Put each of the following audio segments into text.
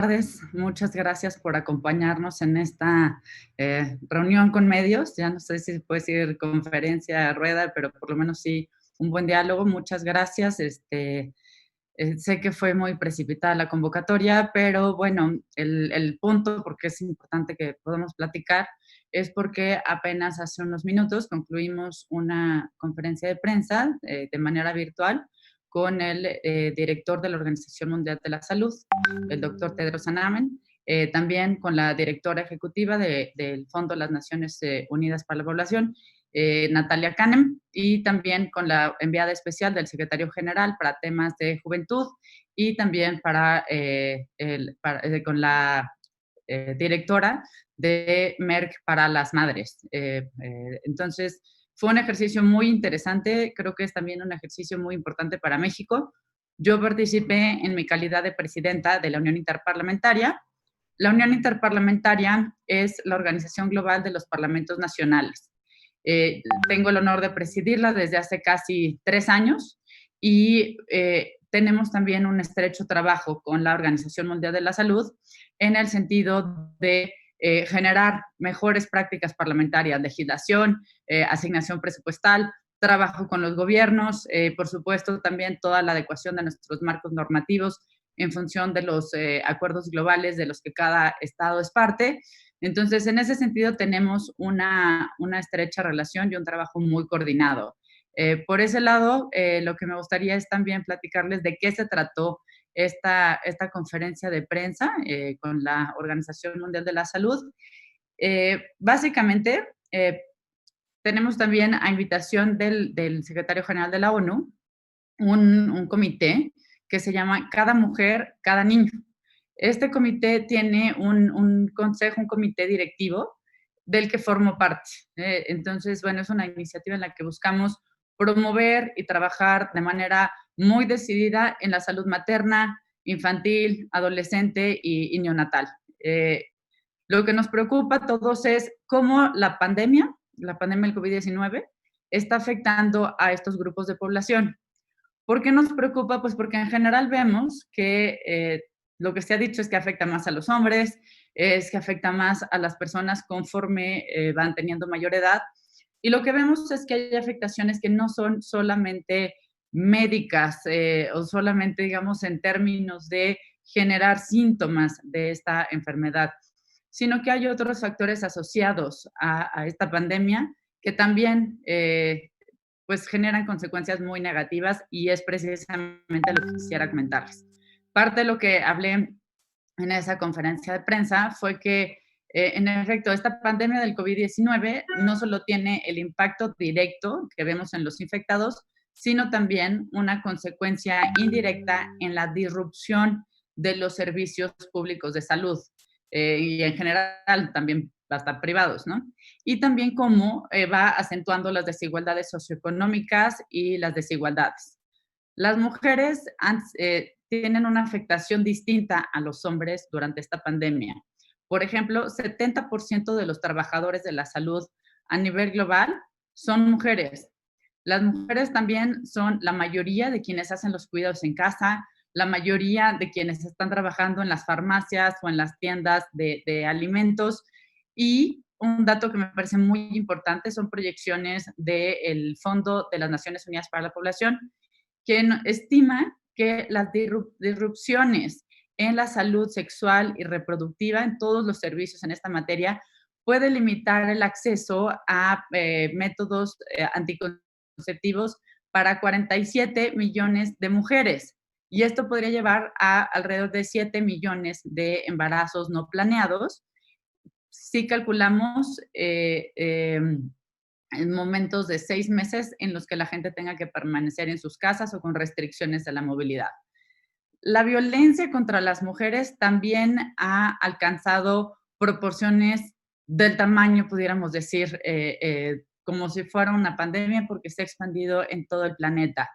Tardes. Muchas gracias por acompañarnos en esta reunión con medios. Ya no sé si puede ser conferencia, rueda, pero por lo menos sí un buen diálogo. Muchas gracias. Sé que fue muy precipitada la convocatoria, pero bueno, el punto, porque es importante que podamos platicar, es porque apenas hace unos minutos concluimos una conferencia de prensa de manera virtual con el director de la Organización Mundial de la Salud, el doctor Tedros Adhanom, también con la directora ejecutiva del Fondo de las Naciones Unidas para la Población, Natalia Kanem, y también con la enviada especial del secretario general para temas de juventud y también con la directora de Merck para las madres. Entonces, fue un ejercicio muy interesante, creo que es también un ejercicio muy importante para México. Yo participé en mi calidad de presidenta de la Unión Interparlamentaria. La Unión Interparlamentaria es la organización global de los parlamentos nacionales. Tengo el honor de presidirla desde hace casi 3 años y tenemos también un estrecho trabajo con la Organización Mundial de la Salud en el sentido de generar mejores prácticas parlamentarias, legislación, asignación presupuestal, trabajo con los gobiernos, por supuesto también toda la adecuación de nuestros marcos normativos en función de los acuerdos globales de los que cada estado es parte. Entonces, en ese sentido, tenemos una estrecha relación y un trabajo muy coordinado. Por ese lado, lo que me gustaría es también platicarles de qué se trató esta conferencia de prensa con la Organización Mundial de la Salud. Básicamente, tenemos también a invitación del secretario general de la ONU un comité que se llama Cada Mujer, Cada Niño. Este comité tiene un consejo, un comité directivo del que formo parte. Entonces, bueno, es una iniciativa en la que buscamos promover y trabajar de manera muy decidida en la salud materna, infantil, adolescente y neonatal. Eh, lo que nos preocupa a todos es cómo la pandemia del COVID-19, está afectando a estos grupos de población. ¿Por qué nos preocupa? Pues porque en general vemos que lo que se ha dicho es que afecta más a los hombres, es que afecta más a las personas conforme van teniendo mayor edad. Y lo que vemos es que hay afectaciones que no son solamente médicas o solamente, digamos, en términos de generar síntomas de esta enfermedad, sino que hay otros factores asociados a esta pandemia que también pues generan consecuencias muy negativas y es precisamente lo que quisiera comentarles. Parte de lo que hablé en esa conferencia de prensa fue que, en efecto, esta pandemia del COVID-19 no solo tiene el impacto directo que vemos en los infectados, sino también una consecuencia indirecta en la disrupción de los servicios públicos de salud y en general también hasta privados, ¿no? Y también cómo va acentuando las desigualdades socioeconómicas y las desigualdades. Las mujeres tienen una afectación distinta a los hombres durante esta pandemia. Por ejemplo, 70% de los trabajadores de la salud a nivel global son mujeres. Las mujeres también son la mayoría de quienes hacen los cuidados en casa, la mayoría de quienes están trabajando en las farmacias o en las tiendas de alimentos. Y un dato que me parece muy importante son proyecciones del Fondo de las Naciones Unidas para la Población, que estima que las disrupciones en la salud sexual y reproductiva en todos los servicios en esta materia puede limitar el acceso a métodos anticonceptivos para 47 millones de mujeres. Y esto podría llevar a alrededor de 7 millones de embarazos no planeados si calculamos en momentos de 6 meses en los que la gente tenga que permanecer en sus casas o con restricciones de la movilidad. La violencia contra las mujeres también ha alcanzado proporciones del tamaño, pudiéramos decir, como si fuera una pandemia, porque se ha expandido en todo el planeta.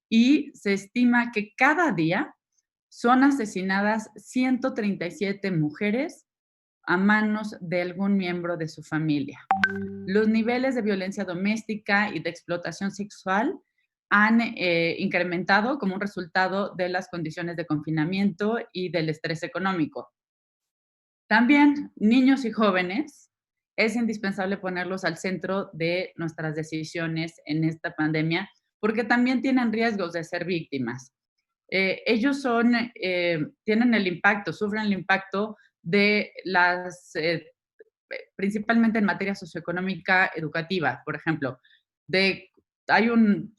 Y se estima que cada día son asesinadas 137 mujeres a manos de algún miembro de su familia. Los niveles de violencia doméstica y de explotación sexual han incrementado como un resultado de las condiciones de confinamiento y del estrés económico. También niños y jóvenes, es indispensable ponerlos al centro de nuestras decisiones en esta pandemia, porque también tienen riesgos de ser víctimas. Ellos tienen el impacto, sufren el impacto de principalmente en materia socioeconómica educativa, por ejemplo, de, hay un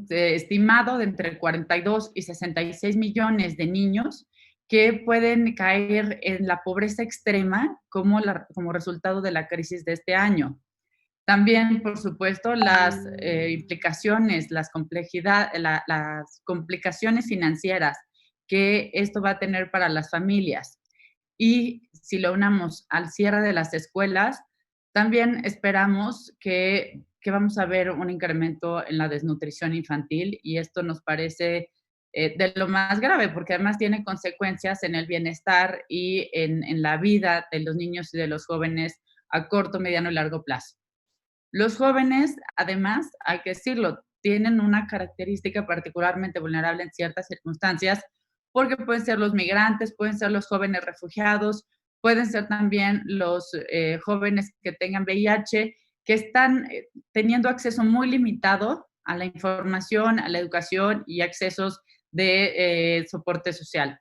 estimado de entre 42 y 66 millones de niños que pueden caer en la pobreza extrema como resultado de la crisis de este año. También, por supuesto, las implicaciones, las complicaciones financieras que esto va a tener para las familias. Y si lo unamos al cierre de las escuelas, también esperamos que vamos a ver un incremento en la desnutrición infantil y esto nos parece de lo más grave, porque además tiene consecuencias en el bienestar y en la vida de los niños y de los jóvenes a corto, mediano y largo plazo. Los jóvenes, además, hay que decirlo, tienen una característica particularmente vulnerable en ciertas circunstancias, porque pueden ser los migrantes, pueden ser los jóvenes refugiados, pueden ser también los jóvenes que tengan VIH, que están teniendo acceso muy limitado a la información, a la educación y accesos de soporte social.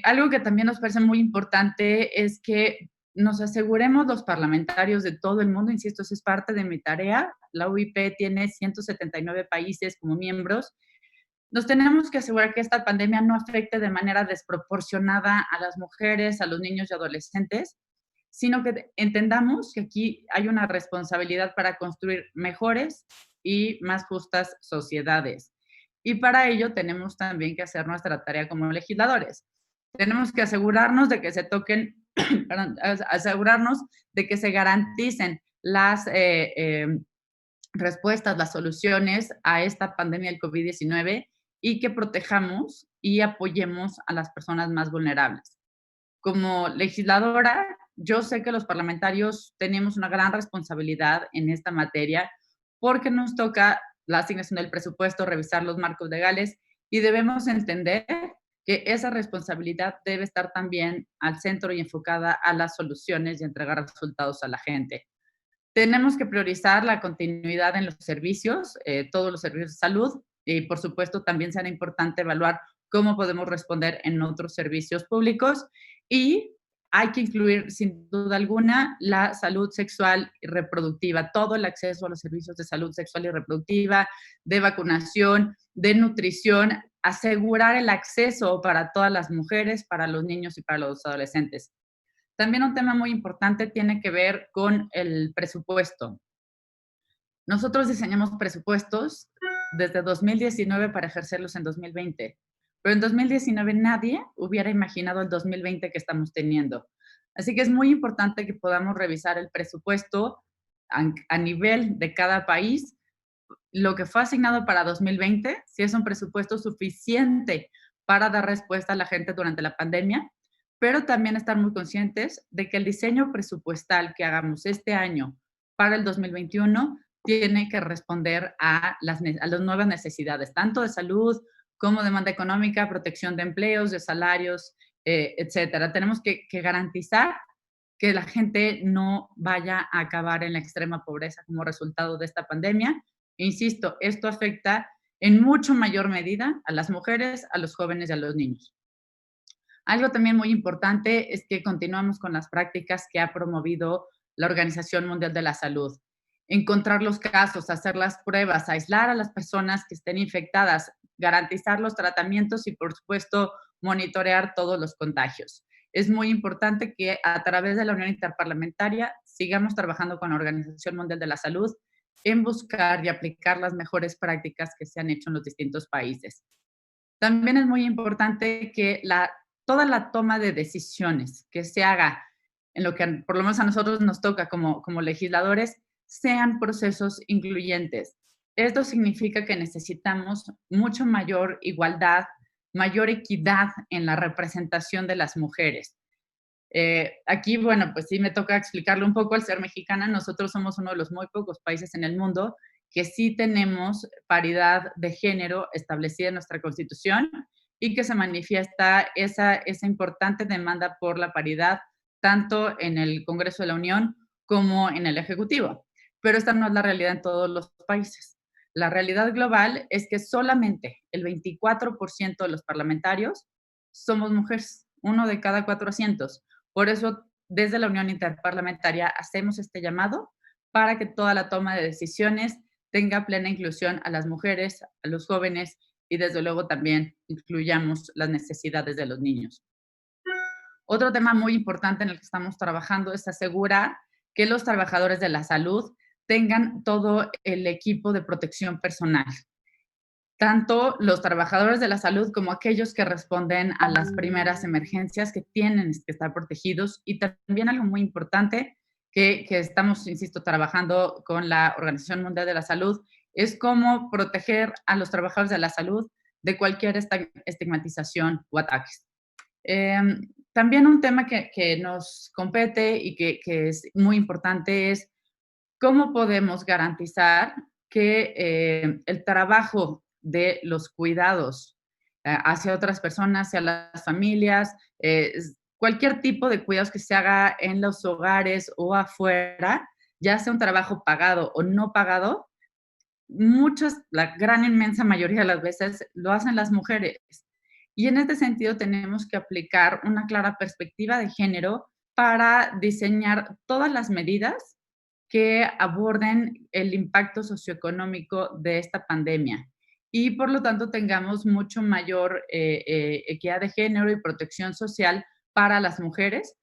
Algo que también nos parece muy importante es que nos aseguremos los parlamentarios de todo el mundo, insisto, eso es parte de mi tarea. La UIP tiene 179 países como miembros. Nos tenemos que asegurar que esta pandemia no afecte de manera desproporcionada a las mujeres, a los niños y adolescentes, sino que entendamos que aquí hay una responsabilidad para construir mejores y más justas sociedades. Y para ello tenemos también que hacer nuestra tarea como legisladores. Tenemos que asegurarnos de que se toquen, perdón, asegurarnos de que se garanticen las respuestas, las soluciones a esta pandemia del COVID-19 y que protejamos y apoyemos a las personas más vulnerables. Como legisladora, yo sé que los parlamentarios tenemos una gran responsabilidad en esta materia porque nos toca la asignación del presupuesto, revisar los marcos legales y debemos entender que esa responsabilidad debe estar también al centro y enfocada a las soluciones y entregar resultados a la gente. Tenemos que priorizar la continuidad en los servicios, todos los servicios de salud, y por supuesto también será importante evaluar cómo podemos responder en otros servicios públicos y hay que incluir sin duda alguna la salud sexual y reproductiva, todo el acceso a los servicios de salud sexual y reproductiva, de vacunación, de nutrición, asegurar el acceso para todas las mujeres, para los niños y para los adolescentes. También un tema muy importante tiene que ver con el presupuesto. Nosotros diseñamos presupuestos desde 2019 para ejercerlos en 2020, pero en 2019 nadie hubiera imaginado el 2020 que estamos teniendo. Así que es muy importante que podamos revisar el presupuesto a nivel de cada país, lo que fue asignado para 2020, si es un presupuesto suficiente para dar respuesta a la gente durante la pandemia, pero también estar muy conscientes de que el diseño presupuestal que hagamos este año para el 2021 tiene que responder a las nuevas necesidades, tanto de salud como demanda económica, protección de empleos, de salarios, etcétera. Tenemos que garantizar que la gente no vaya a acabar en la extrema pobreza como resultado de esta pandemia. Insisto, esto afecta en mucho mayor medida a las mujeres, a los jóvenes y a los niños. Algo también muy importante es que continuamos con las prácticas que ha promovido la Organización Mundial de la Salud. Encontrar los casos, hacer las pruebas, aislar a las personas que estén infectadas, garantizar los tratamientos y, por supuesto, monitorear todos los contagios. Es muy importante que a través de la Unión Interparlamentaria sigamos trabajando con la Organización Mundial de la Salud en buscar y aplicar las mejores prácticas que se han hecho en los distintos países. También es muy importante que toda la toma de decisiones que se haga en lo que por lo menos a nosotros nos toca como legisladores sean procesos incluyentes. Esto significa que necesitamos mucho mayor igualdad, mayor equidad en la representación de las mujeres. Aquí, bueno, pues sí me toca explicarlo un poco al ser mexicana. Nosotros somos uno de los muy pocos países en el mundo que sí tenemos paridad de género establecida en nuestra Constitución y que se manifiesta esa importante demanda por la paridad tanto en el Congreso de la Unión como en el Ejecutivo. Pero esta no es la realidad en todos los países. La realidad global es que solamente el 24% de los parlamentarios somos mujeres, uno de cada 400. Por eso, desde la Unión Interparlamentaria hacemos este llamado para que toda la toma de decisiones tenga plena inclusión a las mujeres, a los jóvenes y desde luego también incluyamos las necesidades de los niños. Otro tema muy importante en el que estamos trabajando es asegurar que los trabajadores de la salud tengan todo el equipo de protección personal, tanto los trabajadores de la salud como aquellos que responden a las primeras emergencias que tienen que estar protegidos. Y también algo muy importante que estamos, insisto, trabajando con la Organización Mundial de la Salud, es cómo proteger a los trabajadores de la salud de cualquier estigmatización o ataques. También un tema que nos compete y que es muy importante es cómo podemos garantizar que el trabajo de los cuidados hacia otras personas, hacia las familias, cualquier tipo de cuidados que se haga en los hogares o afuera, ya sea un trabajo pagado o no pagado, muchas, la gran inmensa mayoría de las veces lo hacen las mujeres. Y en este sentido tenemos que aplicar una clara perspectiva de género para diseñar todas las medidas que aborden el impacto socioeconómico de esta pandemia y por lo tanto tengamos mucho mayor equidad de género y protección social para las mujeres,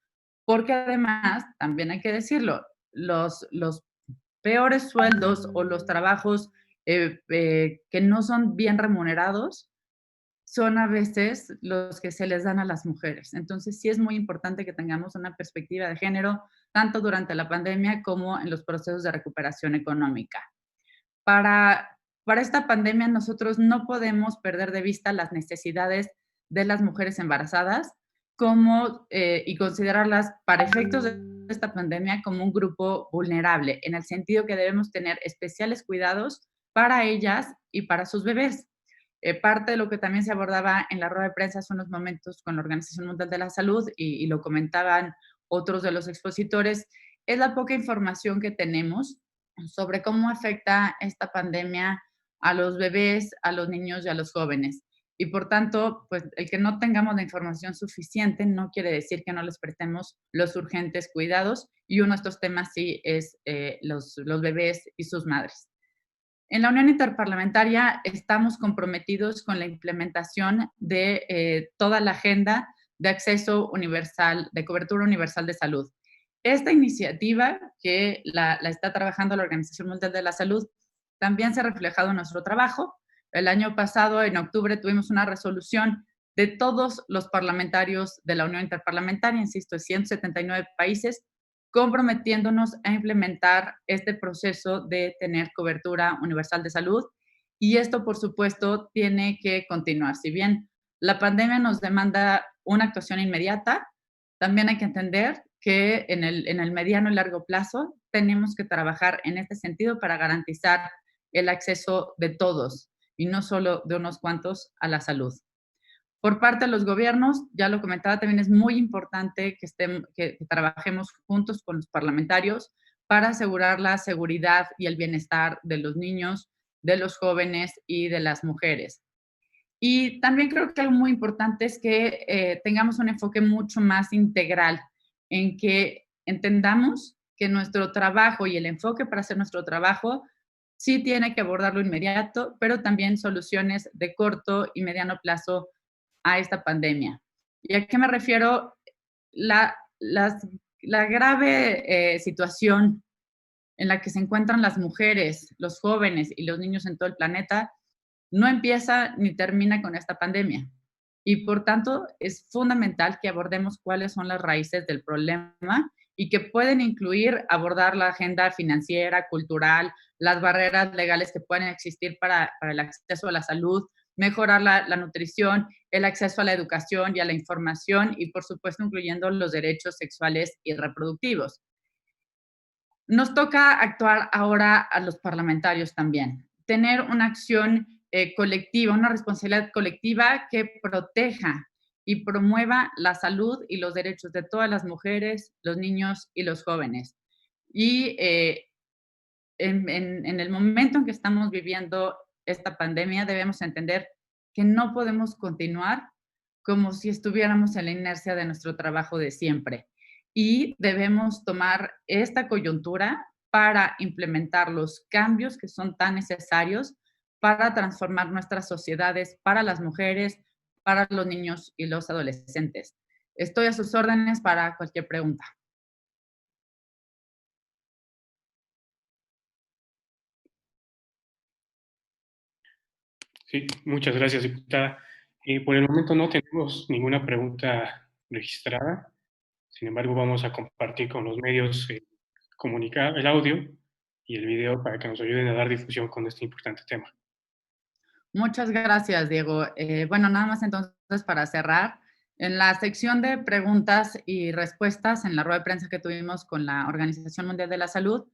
porque además, también hay que decirlo, los peores sueldos o los trabajos que no son bien remunerados son a veces los que se les dan a las mujeres. Entonces, sí es muy importante que tengamos una perspectiva de género, tanto durante la pandemia como en los procesos de recuperación económica. Para, para esta pandemia, nosotros no podemos perder de vista las necesidades de las mujeres embarazadas y considerarlas para efectos de esta pandemia como un grupo vulnerable, en el sentido que debemos tener especiales cuidados para ellas y para sus bebés. Parte de lo que también se abordaba en la rueda de prensa hace unos momentos con la Organización Mundial de la Salud y lo comentaban otros de los expositores, es la poca información que tenemos sobre cómo afecta esta pandemia a los bebés, a los niños y a los jóvenes. Y por tanto, pues el que no tengamos la información suficiente no quiere decir que no les prestemos los urgentes cuidados. Y uno de estos temas sí es los bebés y sus madres. En la Unión Interparlamentaria estamos comprometidos con la implementación de toda la agenda de acceso universal, de cobertura universal de salud. Esta iniciativa que la está trabajando la Organización Mundial de la Salud también se ha reflejado en nuestro trabajo. El año pasado, en octubre, tuvimos una resolución de todos los parlamentarios de la Unión Interparlamentaria, insisto, de 179 países, comprometiéndonos a implementar este proceso de tener cobertura universal de salud. Y esto, por supuesto, tiene que continuar. Si bien la pandemia nos demanda una actuación inmediata, también hay que entender que en el mediano y largo plazo tenemos que trabajar en este sentido para garantizar el acceso de todos y no solo de unos cuantos a la salud. Por parte de los gobiernos, ya lo comentaba, también es muy importante que trabajemos juntos con los parlamentarios para asegurar la seguridad y el bienestar de los niños, de los jóvenes y de las mujeres. Y también creo que algo muy importante es que tengamos un enfoque mucho más integral, en que entendamos que nuestro trabajo y el enfoque para hacer nuestro trabajo sí tiene que abordar lo inmediato, pero también soluciones de corto y mediano plazo a esta pandemia. ¿Y a qué me refiero? La, las- la grave situación en la que se encuentran las mujeres, los jóvenes y los niños en todo el planeta no empieza ni termina con esta pandemia. Y por tanto, es fundamental que abordemos cuáles son las raíces del problema y que pueden incluir abordar la agenda financiera, cultural, las barreras legales que pueden existir para el acceso a la salud, mejorar la nutrición, el acceso a la educación y a la información y, por supuesto, incluyendo los derechos sexuales y reproductivos. Nos toca actuar ahora a los parlamentarios también, tener una acción colectiva, una responsabilidad colectiva que proteja y promueva la salud y los derechos de todas las mujeres, los niños y los jóvenes. Y en el momento en que estamos viviendo esta pandemia, debemos entender que no podemos continuar como si estuviéramos en la inercia de nuestro trabajo de siempre. Y debemos tomar esta coyuntura para implementar los cambios que son tan necesarios para transformar nuestras sociedades, para las mujeres, para los niños y los adolescentes. Estoy a sus órdenes para cualquier pregunta. Sí, muchas gracias, diputada. Por el momento no tenemos ninguna pregunta registrada. Sin embargo, vamos a compartir con los medios comunicar el audio y el video para que nos ayuden a dar difusión con este importante tema. Muchas gracias, Diego. Bueno, nada más entonces para cerrar, en la sección de preguntas y respuestas en la rueda de prensa que tuvimos con la Organización Mundial de la Salud,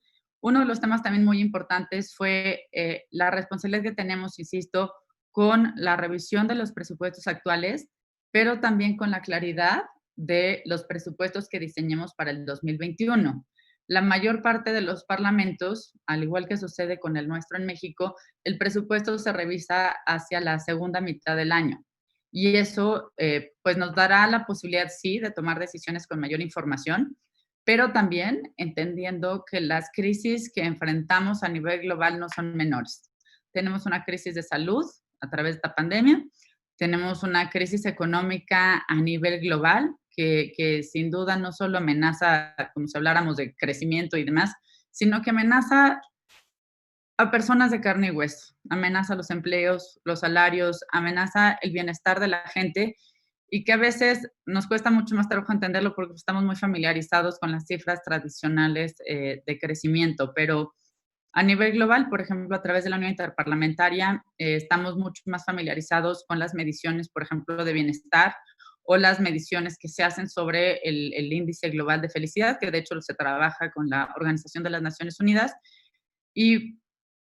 uno de los temas también muy importantes fue la responsabilidad que tenemos, insisto, con la revisión de los presupuestos actuales, pero también con la claridad de los presupuestos que diseñemos para el 2021. La mayor parte de los parlamentos, al igual que sucede con el nuestro en México, el presupuesto se revisa hacia la segunda mitad del año. Y eso pues nos dará la posibilidad, sí, de tomar decisiones con mayor información, pero también entendiendo que las crisis que enfrentamos a nivel global no son menores. Tenemos una crisis de salud a través de esta pandemia, tenemos una crisis económica a nivel global que sin duda no solo amenaza, como si habláramos de crecimiento y demás, sino que amenaza a personas de carne y hueso, amenaza los empleos, los salarios, amenaza el bienestar de la gente y que a veces nos cuesta mucho más trabajo entenderlo porque estamos muy familiarizados con las cifras tradicionales de crecimiento, pero a nivel global, por ejemplo, a través de la Unión Interparlamentaria, estamos mucho más familiarizados con las mediciones, por ejemplo, de bienestar o las mediciones que se hacen sobre el índice global de felicidad, que de hecho se trabaja con la Organización de las Naciones Unidas. Y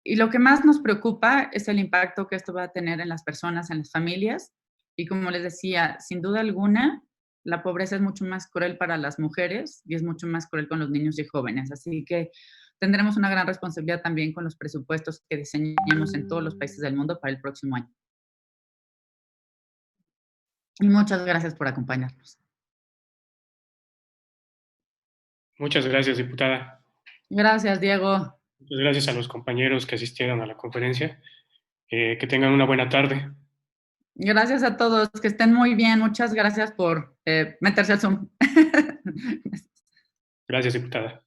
y lo que más nos preocupa es el impacto que esto va a tener en las personas, en las familias. Y como les decía, sin duda alguna, la pobreza es mucho más cruel para las mujeres y es mucho más cruel con los niños y jóvenes. Así que tendremos una gran responsabilidad también con los presupuestos que diseñemos en todos los países del mundo para el próximo año. Y muchas gracias por acompañarnos. Muchas gracias, diputada. Gracias, Diego. Muchas gracias a los compañeros que asistieron a la conferencia. Que tengan una buena tarde. Gracias a todos. Que estén muy bien. Muchas gracias por meterse al Zoom. Gracias, diputada.